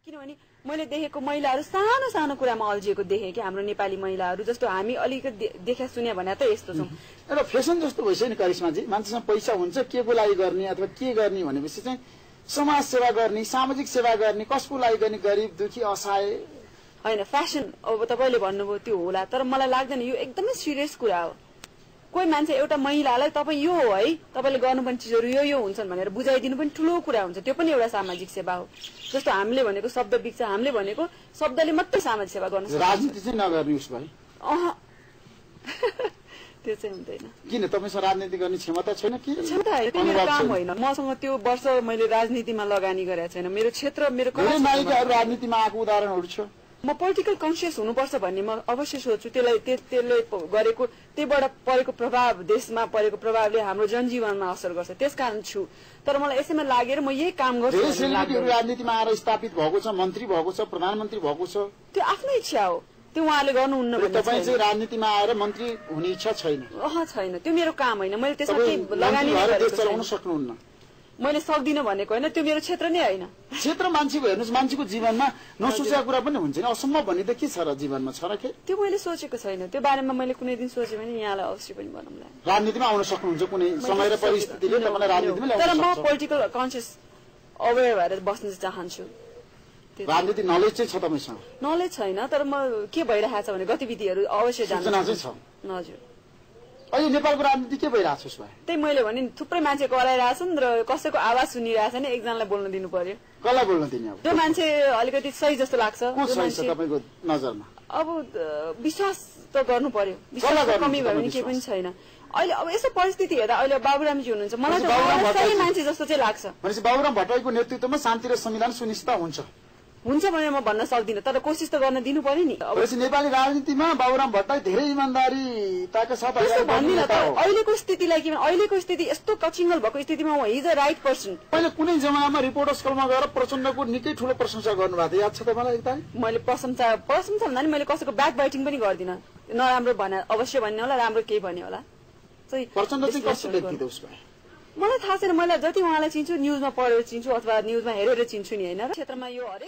किनभने मैले देखेको महिलाहरू सानो सानो कुरामा अल्झिएको देखेँ कि हाम्रो नेपाली महिलाहरू जस्तो हामी अलिकति देखा सुने भने त यस्तो छौँ। एउटा फेसन जस्तो भइसक्यो नि करिश्माजी, मान्छेसँग पैसा हुन्छ के को लागि गर्ने अथवा के गर्ने भनेपछि चाहिँ समाज सेवा गर्ने, सामाजिक सेवा गर्ने, कसको लागि गर्ने, गरिब दुखी असहाय होइन। फ्यासन अब तपाईँले भन्नुभयो त्यो होला, तर मलाई लाग्दैन यो एकदमै सिरियस कुरा हो। कोही मान्छे एउटा महिलालाई तपाईँ यो हो है, तपाईँले गर्नुपर्ने चिजहरू यो हुन्छन् भनेर बुझाइदिनु पनि ठुलो कुरा हुन्छ। त्यो पनि एउटा सामाजिक सेवा हो। जस्तो हामीले भनेको शब्द बिग्छ, हामीले भनेको शब्दले मात्रै सामाजिक सेवा गर्न सक्छ। राजनीति चाहिँ नगर्ने उस भए त्यो चाहिँ हुँदैन। किन तपाईसँग राजनीति गर्ने क्षमता छैन? के क्षमता होइन, त्यो मेरो काम होइन। मसँग त्यो वर्ष मैले राजनीतिमा लगानी गरेको छैन। मेरो क्षेत्र मेरो नायिकाहरू राजनीतिमा आएको उदाहरणहरू छ। म पोलिटिकल कन्सियस हुनुपर्छ भन्ने म अवश्य सोच्छु। त्यसले गरेको त्यहीबाट परेको प्रभाव, देशमा परेको प्रभावले हाम्रो जनजीवनमा असर गर्छ, त्यसकारण छु। तर मलाई यसैमा लागेर म यही काम गर्छु। राजनीतिमा आएर स्थापित भएको छ, मन्त्री भएको छ, प्रधानमन्त्री भएको छ, त्यो आफ्नो इच्छा हो। त्यो उहाँले गर्नुहुन्न भने तपाईँ चाहिँ राजनीतिमा आएर मन्त्री हुने इच्छा छैन? छैन, त्यो मेरो काम होइन। मैले त्यसमा केही लगानी चलाउन सक्नुहुन्न। मैले सक्दिनँ भनेको होइन, त्यो मेरो क्षेत्र नै होइन। क्षेत्र मान्छेको हेर्नुहोस्, मान्छेको जीवनमा नसोचेको कुरा पनि हुन्छ नि। असम्भव भन्ने त के छ र जीवनमा, छ र के? त्यो मैले सोचेको छैन। त्यो बारेमा मैले कुनै दिन सोचेँ भने यहाँलाई अवश्य पनि भनौँला। राजनीतिमा आउन सक्नुहुन्छ कुनै समय र परिस्थितिले तपाईँलाई राजनीतिमा ल्याउन सक्छ। तर म पोलिटिकल कन्सियस अवेयर भएर बस्न चाहन्छु। राजनीति नलेज चाहिँ छ तपाईँसँग? नलेज छैन, तर म के भइरहेको छ भने गतिविधिहरू अवश्य जान्न छ। हजुर। अहिले नेपालको राजनीति के भइरहेको छ? त्यही मैले भने ठुप्रै मान्छे कराइरहेछन् र कसैको आवाज सुनिरहेछ नि, एकजनालाई बोल्न दिनु पर्यो। कसलाई बोल्न दिने? त्यो मान्छे अलिकति सही जस्तो लाग्छ। तपाईँको नजरमा अब विश्वास त गर्नु पर्यो। विश्वासको कमी भयो भने केही पनि छैन। अहिले अब यस्तो परिस्थिति हेर्दा अहिले बाबुरामजी हुनुहुन्छ, मलाई त सही मान्छे जस्तो चाहिँ लाग्छ। भनेपछि बाबुराम भट्टराईको नेतृत्वमा शान्ति र संविधान सुनिश्चित हुन्छ भनेर म भन्न सक्दिनँ, तर कोसिस त गर्न दिनु पर्यो नि। नेपाली राजनीतिमा बाबुराम भट्टराई धेरै इमान्दारीताका साथ भन्दिनँ त। अहिलेको स्थितिलाई कि अहिलेको स्थिति यस्तो कचिङ्गल भएको स्थितिमा हिज अ राइट पर्सन। पहिले कुनै जमानामा रिपोर्टर्स क्लबमा गएर प्रचण्डको निकै ठुलो प्रशंसा गर्नुभएको थियो, याद छ तपाईँलाई? एकदम मैले प्रशंसा भन्दा नि मैले कसैको ब्याक बाइटिङ पनि गर्दिनँ। नराम्रो भने अवश्य भन्ने होला, राम्रो केही भन्ने होला। प्रचण्ड चाहिँ कस्तो व्यक्ति त उसको? मलाई थाहा छैन। मैले जति उहाँलाई चिन्छु न्युजमा पढेर चिन्छु अथवा न्युजमा हेरेर चिन्छु नि, होइन? क्षेत्रमा यो हरेक